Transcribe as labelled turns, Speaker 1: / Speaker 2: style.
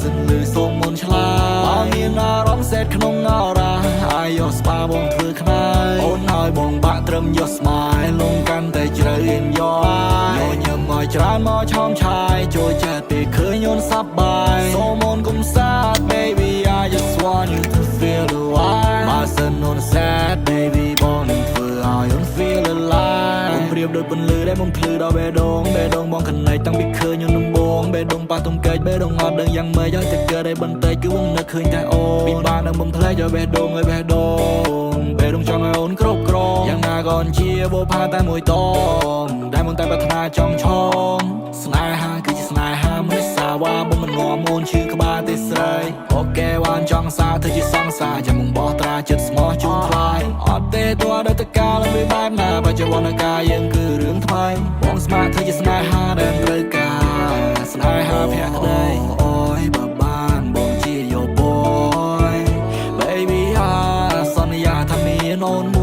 Speaker 1: សិនលឺសូមមុនឆ្លាបើមានអារម្មណ៍សេតក្នុងអរ៉ាអាយយកស្បាបងធ្វើខ្នាយអូនហើយបងបាក់ត្រឹមយកស្មាយលងកាន់តែជ្រៅរៀនយកញញឹមឲ្យច្រើនមកឆោមឆាយចូលចិត្តពេលឃើញអូនសប្បាយសូមអូនកុំសាទ baby I just want you to feel the vibe បើសិនអូន sad baby បងនឹងធ្វើឲ្យអូន feel alive បងប្រៀបដូចពន្លឺដែលបំភ្លឺដល់បេះដូងបងខណៃតាំងពីឃើញអូនដំបងបេះដូងប៉ះទុំកែកបេះដូងអត់ដឹងយ៉ាងម៉េចឲ្យតែកើតឲ្យបន្តិចគឺបងនឹកឃើញតែអូនពីបាននឹងបំផ្លែកឲ្យបេះដូងចង់ឲ្យអូនគ្រប់គ្រងយ៉ាងណាក៏ជាបបផាតែមួយតងដែលមិនតែប្រាថ្នាចង់ឆងស្នេហាគឺជាស្នេហាមិនសាវ៉ាបងមិនងំអូនឈឺក្បាលទេស្រីអូខេវ៉ានចង់សារធ្វើជាសង្សារចាំបងបោះត្រាចិត្តស្មោះជូនថ្លៃអត់ទេតួដល់តកាលមិនបែបណាបច្ចុប្បន្នកាយយើងគឺរឿងថ្មីបងស្មារតីធ្វើជាស្នេហាដែលត្រូវការស្នេហាភក្តីអូយបើបានបងជាយោបយ baby សន្យាថាមានអូន